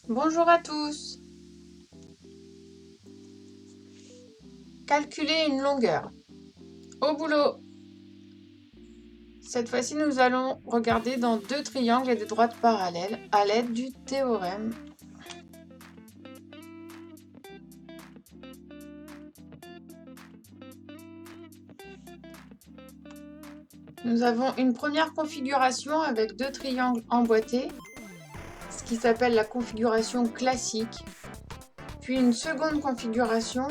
Bonjour à tous. Calculer une longueur. Au boulot. Cette fois-ci, nous allons regarder dans deux triangles et des droites parallèles à l'aide du théorème. Nous avons une première configuration avec deux triangles emboîtés, ce qui s'appelle la configuration classique, puis une seconde configuration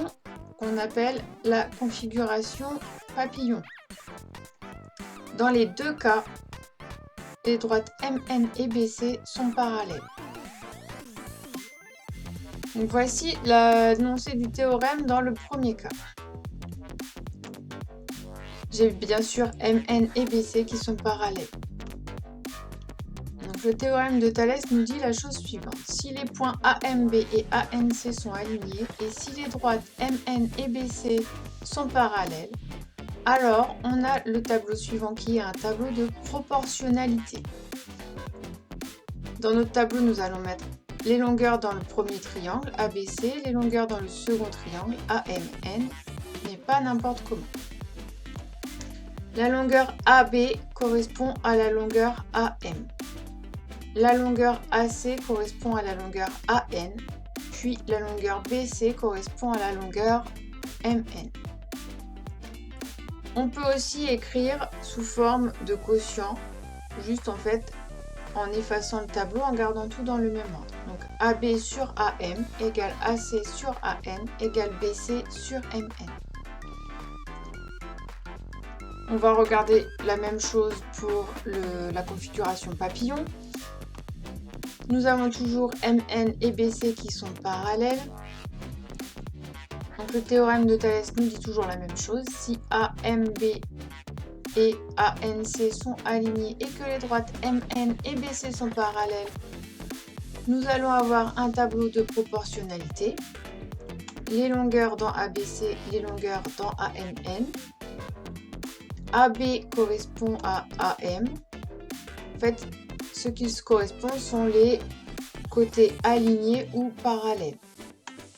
qu'on appelle la configuration papillon. Dans les deux cas, les droites MN et BC sont parallèles. Donc voici l'énoncé du théorème dans le premier cas. J'ai bien sûr MN et BC qui sont parallèles. Donc le théorème de Thalès nous dit la chose suivante. Si les points AMB et ANC sont alignés et si les droites MN et BC sont parallèles, alors on a le tableau suivant qui est un tableau de proportionnalité. Dans notre tableau, nous allons mettre les longueurs dans le premier triangle ABC, les longueurs dans le second triangle AMN, mais pas n'importe comment. La longueur AB correspond à la longueur AM. La longueur AC correspond à la longueur AN, puis la longueur BC correspond à la longueur MN. On peut aussi écrire sous forme de quotient, juste en fait en effaçant le tableau, en gardant tout dans le même ordre. Donc AB sur AM égale AC sur AN égale BC sur MN. On va regarder la même chose pour la configuration papillon. Nous avons toujours MN et BC qui sont parallèles. Donc le théorème de Thalès nous dit toujours la même chose. Si AMB et ANC sont alignés et que les droites MN et BC sont parallèles, nous allons avoir un tableau de proportionnalité. Les longueurs dans ABC, les longueurs dans AMN. AB correspond à AM. En fait, ce qui se correspond sont les côtés alignés ou parallèles.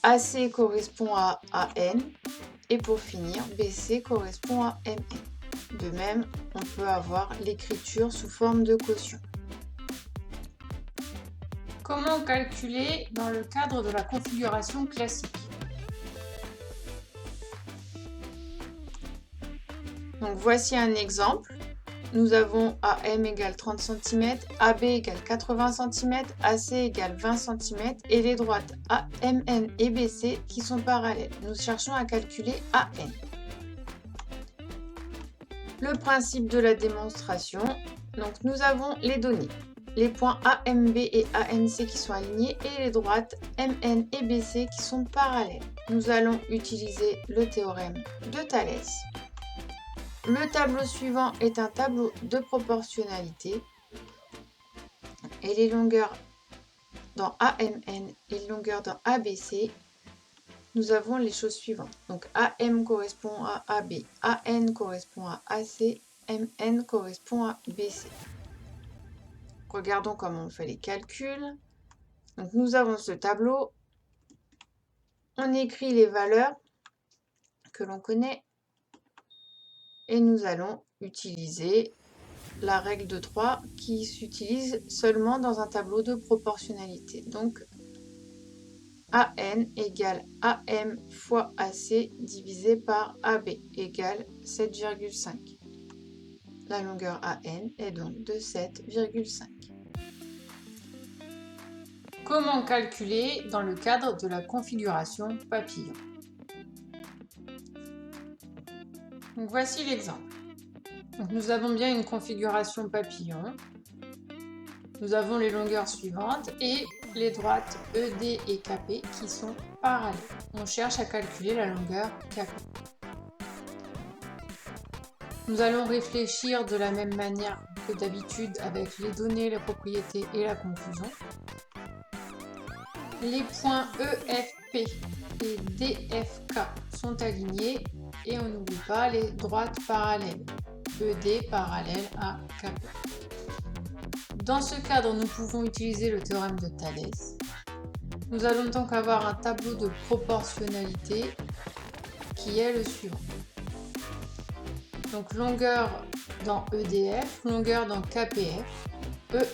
AC correspond à AN. Et pour finir, BC correspond à MN. De même, on peut avoir l'écriture sous forme de quotient. Comment calculer dans le cadre de la configuration classique? Donc voici un exemple. Nous avons AM égale 30 cm, AB égale 80 cm, AC égale 20 cm et les droites AMN et BC qui sont parallèles. Nous cherchons à calculer AN. Le principe de la démonstration, donc nous avons les données. Les points AMB et ANC qui sont alignés et les droites MN et BC qui sont parallèles. Nous allons utiliser le théorème de Thalès. Le tableau suivant est un tableau de proportionnalité et les longueurs dans AMN et les longueurs dans ABC, nous avons les choses suivantes. Donc AM correspond à AB, AN correspond à AC, MN correspond à BC. Regardons comment on fait les calculs. Donc nous avons ce tableau. On écrit les valeurs que l'on connaît. Et nous allons utiliser la règle de 3 qui s'utilise seulement dans un tableau de proportionnalité. Donc, AN égale AM fois AC divisé par AB égale 7,5. La longueur AN est donc de 7,5. Comment calculer dans le cadre de la configuration papillon? Donc voici l'exemple. Nous avons bien une configuration papillon. Nous avons les longueurs suivantes et les droites ED et KP qui sont parallèles. On cherche à calculer la longueur KP. Nous allons réfléchir de la même manière que d'habitude avec les données, les propriétés et la conclusion. Les points EFP et DFK sont alignés et on n'oublie pas les droites parallèles. ED parallèle à KP. Dans ce cadre, nous pouvons utiliser le théorème de Thalès. Nous allons donc avoir un tableau de proportionnalité qui est le suivant. Donc longueur dans EDF, longueur dans KPF.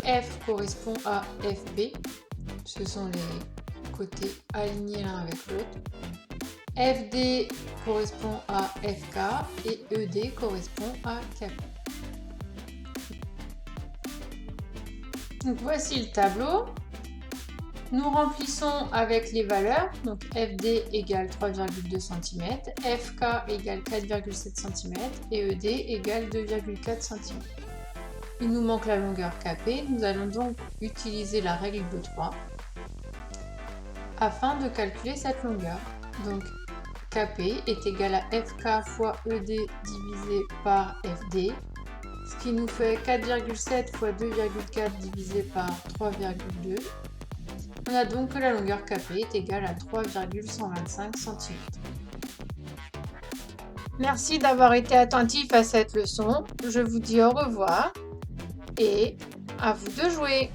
EF correspond à FP, ce sont les côtés alignés l'un avec l'autre. FD correspond à FK et ED correspond à KP. Donc voici le tableau. Nous remplissons avec les valeurs, donc FD égale 3,2 cm, FK égale 4,7 cm et ED égale 2,4 cm. Il nous manque la longueur KP, nous allons donc utiliser la règle de 3 afin de calculer cette longueur. Donc KP est égal à FK fois ED divisé par FD, ce qui nous fait 4,7 fois 2,4 divisé par 3,2. On a donc que la longueur KP est égale à 3,125 cm. Merci d'avoir été attentif à cette leçon. Je vous dis au revoir et à vous de jouer.